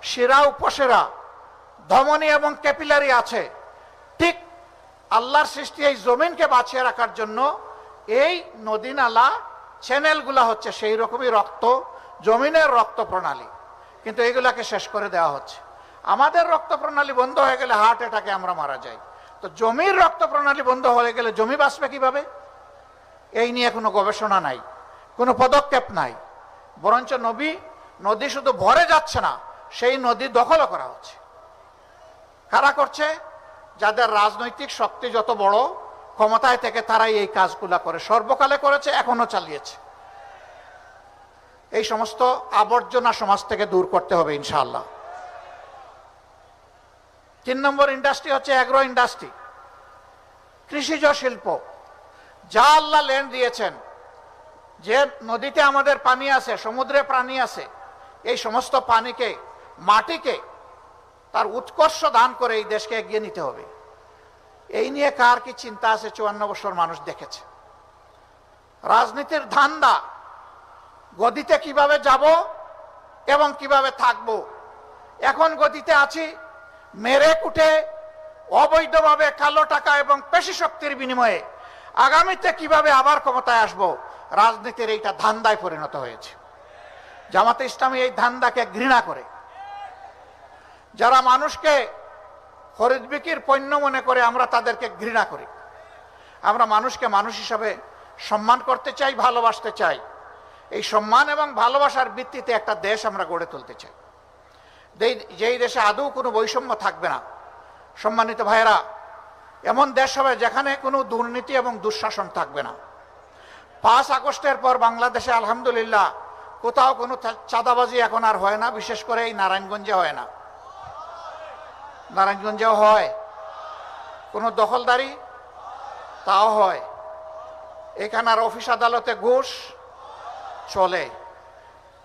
শিরা উপশিরা, ধমনী এবং ক্যাপিলারি আছে। ঠিক আল্লাহর সৃষ্টি এই জমিনকে বাঁচিয়ে রাখার জন্য এই নদী নালা চ্যানেলগুলা হচ্ছে সেই রকমই রক্ত, জমিনের রক্ত প্রণালী, কিন্তু এইগুলাকে শেষ করে দেওয়া হচ্ছে। আমাদের রক্ত প্রণালী বন্ধ হয়ে গেলে হার্ট অ্যাটাকে আমরা মারা যাই, তো জমির রক্ত প্রণালী বন্ধ হয়ে গেলে জমি বাঁচবে কিভাবে? এই নিয়ে কোনো গবেষণা নাই, কোনো পদক্ষেপ নাই, বরঞ্চ নদী শুধু ভরে যাচ্ছে না, সেই নদী দখলও করা হচ্ছে। কারা করছে? যাদের রাজনৈতিক শক্তি যত বড়, ক্ষমতায় থেকে তারাই এই কাজগুলা করে, সর্বকালে করেছে, এখনো চালিয়েছে। এই সমস্ত আবর্জনা সমাজ থেকে দূর করতে হবে ইনশাআল্লাহ। 3 নম্বর ইন্ডাস্ট্রি হচ্ছে অ্যাগ্রো ইন্ডাস্ট্রি, কৃষিজ শিল্প। যা আল্লাহ ল্যান্ড দিয়েছেন, যে নদীতে আমাদের পানি আছে, সমুদ্রে পানি আছে, এই সমস্ত পানিকে, মাটিকে তার উৎকর্ষ দান করে এই দেশকে এগিয়ে নিতে হবে। এই নিয়ে কার কি চিন্তা আছে 54 বছর মানুষ দেখেছে। রাজনীতির ধান্দা, গদিতে কিভাবে যাব এবং কিভাবে থাকব। এখন গদিতে আছি, মেরে কুটে অবৈধভাবে কালো টাকা এবং পেশি শক্তির বিনিময়ে আগামীতে কিভাবে আবার ক্ষমতায় আসব, রাজনীতির এইটা ধান্দায় পরিণত হয়েছে। জামাতে ইসলামী এই ধান্দাকে ঘৃণা করে। যারা মানুষকে খরিদ বিক্রির পণ্য মনে করে, আমরা তাদেরকে ঘৃণা করি। আমরা মানুষকে মানুষ হিসাবে সম্মান করতে চাই, ভালোবাসতে চাই। এই সম্মান এবং ভালোবাসার ভিত্তিতে একটা দেশ আমরা গড়ে তুলতে চাই, যেই দেশে আদৌ কোনো বৈষম্য থাকবে না। সম্মানিত ভাইয়েরা, এমন দেশ হবে যেখানে কোনো দুর্নীতি এবং দুঃশাসন থাকবে না। 5 আগস্টের পর বাংলাদেশে আলহামদুলিল্লাহ কোথাও কোনো চাঁদাবাজি এখন আর হয় না, বিশেষ করে এই নারায়ণগঞ্জে হয় না। নারায়ণগঞ্জেও হয়। কোনো দখলদারি, তাও হয়। এখানে আর অফিস আদালতে ঘুষ চলে।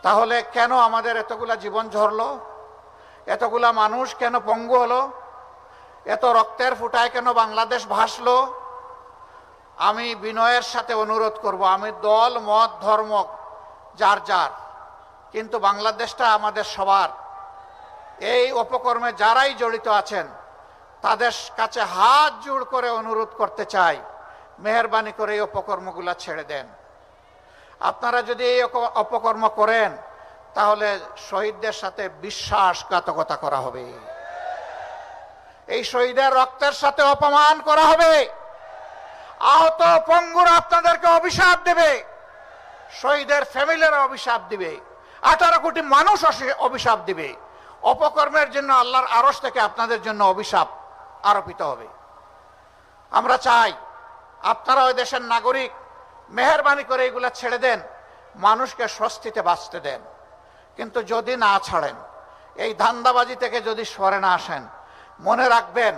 তাহলে কেন আমাদের এতগুলা জীবন ঝরলো? এতগুলা মানুষ কেন পঙ্গু হলো? এত রক্তের ফুটায় কেন বাংলাদেশ ভাসলো? আমি বিনয়ের সাথে অনুরোধ করব, আমি দল মত ধর্ম যার যার, কিন্তু বাংলাদেশটা আমাদের সবার। এই অপকর্মে যারাই জড়িত আছেন তাদের কাছে হাত জোড় করে অনুরোধ করতে চাই, মেহেরবানি করে এই অপকর্মগুলা ছেড়ে দেন। আপনারা যদি এই অপকর্ম করেন তাহলে শহীদদের সাথে বিশ্বাসঘাতকতা করা হবে, এই শহীদের রক্তের সাথে অপমান করা হবে। আহত পঙ্গুরা আপনাদেরকে অভিশাপ দেবে, শহীদের ফ্যামিলিরা অভিশাপ দিবে, 18 কোটি মানুষ অভিশাপ দিবে। অপকর্মের জন্য আল্লাহর আরশ থেকে আপনাদের জন্য অভিশাপ আরোপিত হবে। আমরা চাই আপনারা ওই দেশের নাগরিক, মেহেরবানি করে এগুলা ছেড়ে দেন, মানুষকে স্বস্তিতে বাঁচতে দেন। কিন্তু যদি না ছাড়েন, এই ধান্দাবাজি থেকে যদি সরে না আসেন, মনে রাখবেন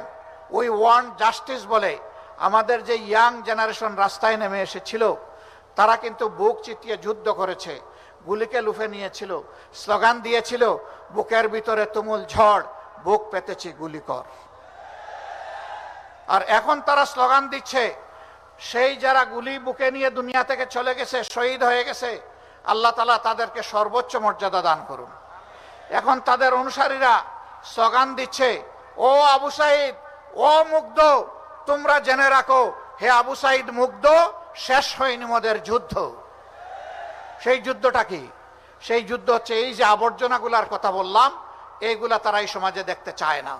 উই ওয়ান্ট জাস্টিস বলে আমাদের যে ইয়াং জেনারেশন রাস্তায় নেমে এসেছিল, তারা কিন্তু বুক চিতিয়ে যুদ্ধ করেছে, গুলিকে লুফে নিয়েছিল, স্লোগান দিয়েছিল, বুকের ভিতরে তুমুল ঝড়, বুক পেতেছি গুলি কর। আর এখন তারা স্লোগান দিচ্ছে, সেই যারা গুলি বুকে নিয়ে দুনিয়া থেকে চলে গেছে, শহীদ হয়ে গেছে, আল্লাহ তাআলা তাদেরকে সর্বোচ্চ মর্যাদা দান করুন। এখন তাদের অনুসারীরা স্লোগান দিচ্ছে, ও আবু সাইদ, ও মুগ্ধ, তোমরা জেনে রাখো, হে আবু সাইদ মুগ্ধ, শেষ হয়নি মোদের যুদ্ধ। সেই যুদ্ধটা কি? সেই যুদ্ধ হচ্ছে এই যে আবর্জনাগুলার কথা বললাম, এইগুলা তারা এই সমাজে দেখতে চায় না।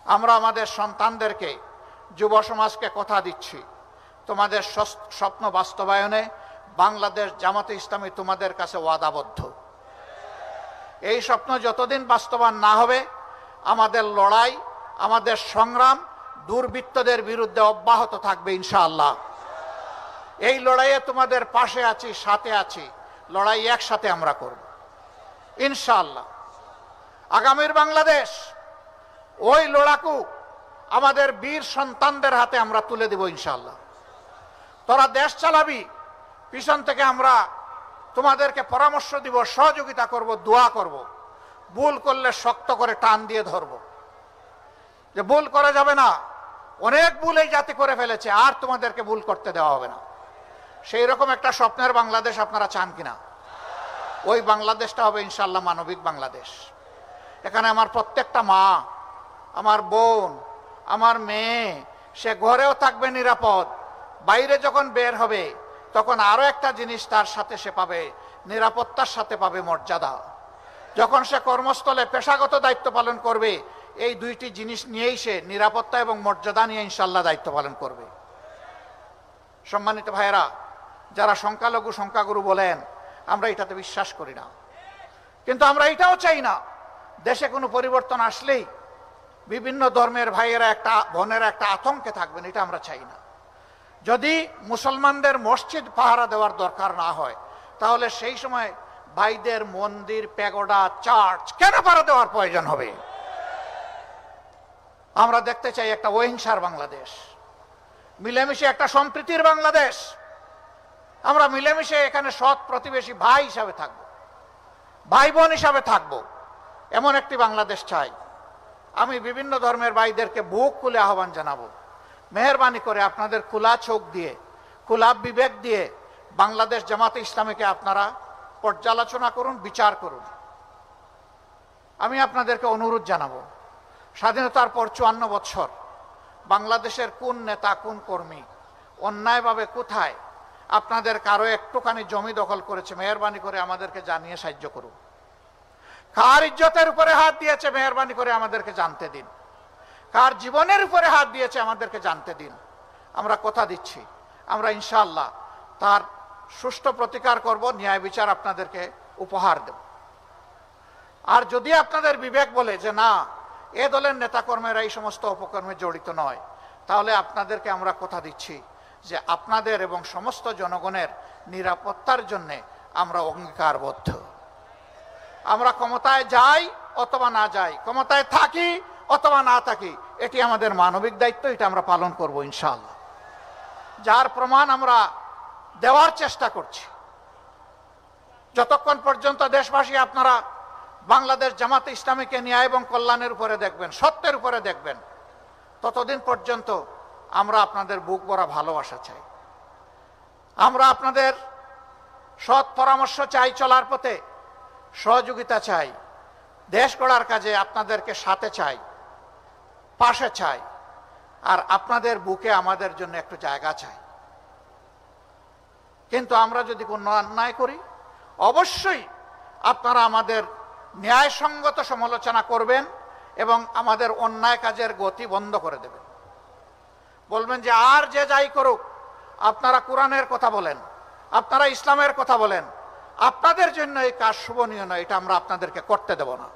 আমরা আমাদের সন্তানদেরকে, যুব সমাজকে কথা দিচ্ছি, তোমাদের স্বপ্ন বাস্তবায়নে বাংলাদেশ জামাতে ইসলামী তোমাদের কাছে ওয়াদাবদ্ধ। এই স্বপ্ন যতদিন বাস্তবায়ন না হবে, আমাদের লড়াই, আমাদের সংগ্রাম দুর্বৃত্তদের বিরুদ্ধে অব্যাহত থাকবে ইনশাআল্লাহ। এই লড়াইয়ে তোমাদের পাশে আছি, সাথে আছি, লড়াই একসাথে আমরা করব ইনশাআল্লাহ। আগামীর বাংলাদেশ ওই লড়াকু আমাদের বীর সন্তানদের হাতে আমরা তুলে দেব ইনশাআল্লাহ। তোরা দেশ চালাবি, পিছন থেকে আমরা তোমাদেরকে পরামর্শ দিব, সহযোগিতা করব, দোয়া করব। ভুল করলে শক্ত করে টান দিয়ে ধরব, যে ভুল করা যাবে না, অনেক ভুল এই জাতি করে ফেলেছে, আর তোমাদেরকে ভুল করতে দেওয়া হবে না। সেই রকম একটা স্বপ্নের বাংলাদেশ আপনারা চান কিনা? ওই বাংলাদেশটা হবে ইনশাআল্লাহ মানবিক বাংলাদেশ। এখানে আমার প্রত্যেকটা মা, আমার বোন, আমার মেয়ে, সে ঘরেও থাকবে নিরাপদ, বাইরে যখন বের হবে তখন আরো একটা জিনিস তার সাথে সে পাবে, নিরাপত্তার সাথে পাবে মর্যাদা। যখন সে কর্মস্থলে পেশাগত দায়িত্ব পালন করবে, এই দুইটি জিনিস নিয়েই সে নিরাপত্তা এবং মর্যাদা নিয়ে ইনশাআল্লাহ দায়িত্ব পালন করবে। সম্মানিত ভাইয়েরা, যারা সংখ্যালঘু সংখ্যাগুরু বলেন, আমরা এটাতে বিশ্বাস করি না, কিন্তু আমরা এটাও চাই না দেশে কোনো পরিবর্তন আসলেই বিভিন্ন ধর্মের ভাইয়েরা একটা বোনেরা একটা আতঙ্কে থাকবেন, এটা আমরা চাই না। যদি মুসলমানদের মসজিদ পাহারা দেওয়ার দরকার না হয়, তাহলে সেই সময় ভাইদের মন্দির, প্যাগোডা, চার্চ কেন পাহারা দেওয়ার প্রয়োজন হবে? আমরা দেখতে চাই একটা অহিংসার বাংলাদেশ, মিলেমিশে একটা সম্প্রীতির বাংলাদেশ। আমরা মিলেমিশে এখানে সৎ প্রতিবেশী ভাই হিসাবে থাকবো, ভাই বোন হিসাবে থাকবো, এমন একটি বাংলাদেশ চাই। আমি বিভিন্ন ধর্মের ভাইদেরকে বুক খুলে আহ্বান জানাবো, মেহেরবানি করে আপনাদের খোলা চোখ দিয়ে, খোলা বিবেক দিয়ে বাংলাদেশ জামাতে ইসলামীকে আপনারা পর্যালোচনা করুন, বিচার করুন। আমি আপনাদেরকে অনুরোধ জানাবো, স্বাধীনতার পর 54 বছর বাংলাদেশের কোন নেতা, কোন কর্মী অন্যায়ভাবে কোথায় আপনাদের কারো একটুখানি জমি দখল করেছে, মেহেরবানি করে আমাদেরকে জানিয়ে সাহায্য করুন। কার ইজ্জতের উপরে হাত দিয়েছে, মেহেরবানি করে আমাদেরকে জানতে দিন। কার জীবনের উপরে হাত দিয়েছে, আমাদেরকে জানতে দিন। আমরা কথা দিচ্ছি, আমরা ইনশাআল্লাহ তার সুষ্ঠু প্রতিকার করব, ন্যায় বিচার আপনাদেরকে উপহার দেব। আর যদি আপনাদের বিবেক বলে যে না, এ দলের নেতাকর্মীরা এই সমস্ত অপকর্মে জড়িত নয়, তাহলে আপনাদেরকে আমরা কথা দিচ্ছি যে আপনাদের এবং সমস্ত জনগণের নিরাপত্তার জন্য আমরা অঙ্গীকারবদ্ধ। আমরা ক্ষমতায় যাই অথবা না যাই, ক্ষমতায় থাকি অথবা না থাকি, এটি আমাদের মানবিক দায়িত্ব, এটা আমরা পালন করব ইনশাআল্লাহ। যার প্রমাণ আমরা দেওয়ার চেষ্টা করছি। যতক্ষণ পর্যন্ত দেশবাসী আপনারা বাংলাদেশ জামাতে ইসলামীকে ন্যায় এবং কল্যাণের উপরে দেখবেন, সত্যের উপরে দেখবেন, ততদিন পর্যন্ত আমরা আপনাদের বুক ভরা ভালোবাসা চাই। আমরা আপনাদের সৎ পরামর্শ চাই, চলার পথে সহযোগিতা চাই, দেশ গড়ার কাজে আপনাদেরকে সাথে চাই, পাশে চাই, আর আপনাদের বুকে আমাদের জন্য একটু জায়গা চাই। কিন্তু আমরা যদি কোনো অন্যায় করি, অবশ্যই আপনারা আমাদের ন্যায়সঙ্গত সমালোচনা করবেন এবং আমাদের অন্যায় কাজের গতি বন্ধ করে দেবেন। বলবেন যে আর যে যাই করুক, আপনারা কোরআনের কথা বলেন, আপনারা ইসলামের কথা বলেন, আপনাদের জন্য এই কাজ শোভনীয় নয়, এটা আমরা আপনাদেরকে করতে দেব না।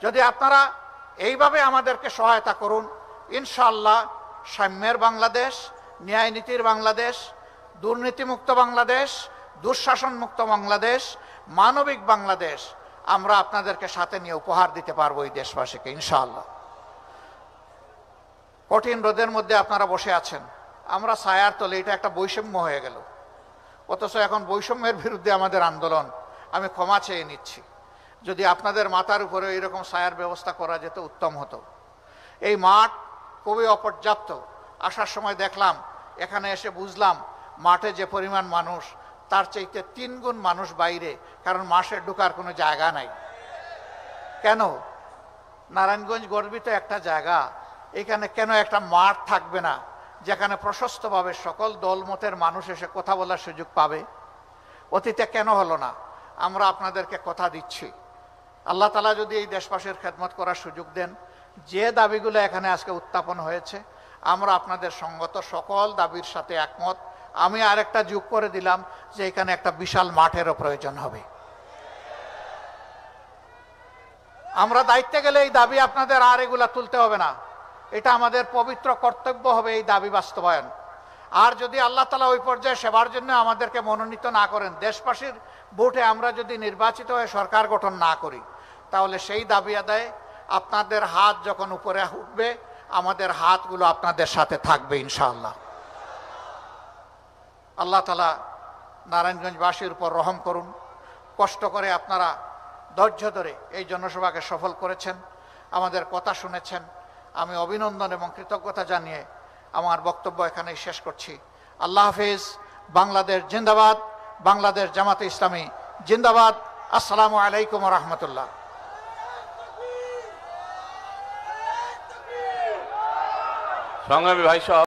যদি আপনারা এইভাবে আমাদেরকে সহায়তা করুন, ইনশাআল্লাহ সাম্যের বাংলাদেশ, ন্যায় নীতির বাংলাদেশ, দুর্নীতিমুক্ত বাংলাদেশ, দুঃশাসন মুক্ত বাংলাদেশ, মানবিক বাংলাদেশ আমরা আপনাদেরকে সাথে নিয়ে উপহার দিতে পারবো এই দেশবাসীকে ইনশাআল্লাহ। কঠিন রোদের মধ্যে আপনারা বসে আছেন, আমরা ছায়ার তলে, এটা একটা বৈষম্য হয়ে গেল। অথচ এখন বৈষম্যের বিরুদ্ধে আমাদের আন্দোলন। আমি ক্ষমা চেয়ে নিচ্ছি, যদি আপনাদের মাথার উপরে এরকম ছায়ার ব্যবস্থা করা যেত উত্তম হতো। এই মাঠ খুবই অপর্যাপ্ত। আসার সময় দেখলাম, এখানে এসে বুঝলাম মাঠে যে পরিমাণ মানুষ, তার চাইতে 3 গুণ মানুষ বাইরে, কারণ মাঠে ঢোকার কোনো জায়গা নাই। কেন? নারায়ণগঞ্জ গর্বিত একটা জায়গা, এখানে কেন একটা মাঠ থাকবে না যেখানে প্রশস্তভাবে সকল দলমতের মানুষ এসে কথা বলার সুযোগ পাবে? অতীতে কেন হলো না? আমরা আপনাদেরকে কথা দিচ্ছি, আল্লাহ তাআলা যদি এই দেশবাসীর খেদমত করার সুযোগ দেন, যে দাবিগুলো এখানে আজকে উত্থাপন হয়েছে, আমরা আপনাদের সঙ্গত সকল দাবির সাথে একমত। আমি আরেকটা যোগ করে দিলাম যে এখানে একটা বিশাল মাঠেরও প্রয়োজন হবে। আমরা দায়িত্বে গেলে এই দাবি আপনাদের আর এগুলা তুলতে হবে না, এটা আমাদের পবিত্র কর্তব্য হবে এই দাবি বাস্তবায়ন। আর যদি আল্লাহ তাআলা ওই পর্যায়ে সেবার জন্য আমাদেরকে মনোনীত না করেন, দেশবাসীর ভোটে আমরা যদি নির্বাচিত হয়ে সরকার গঠন না করি, তাহলে সেই দাবি আদায়ে আপনাদের হাত যখন উপরে উঠবে, আমাদের হাতগুলো আপনাদের সাথে থাকবে ইনশাআল্লাহ। আল্লাহ তাআলা নারায়ণগঞ্জবাসীর উপর রহম করুন। কষ্ট করে আপনারা ধৈর্য ধরে এই জনসভাকে সফল করেছেন, আমাদের কথা শুনেছেন। আমি অভিনন্দন এবং কৃতজ্ঞতা জানিয়ে আমার বক্তব্য এখানেই শেষ করছি। আল্লাহ হাফেজ। বাংলাদেশ জিন্দাবাদ। বাংলাদেশ জামাতে ইসলামী জিন্দাবাদ। আসসালামু আলাইকুম ওয়া রাহমাতুল্লাহ। সংগ্রামী ভাই সব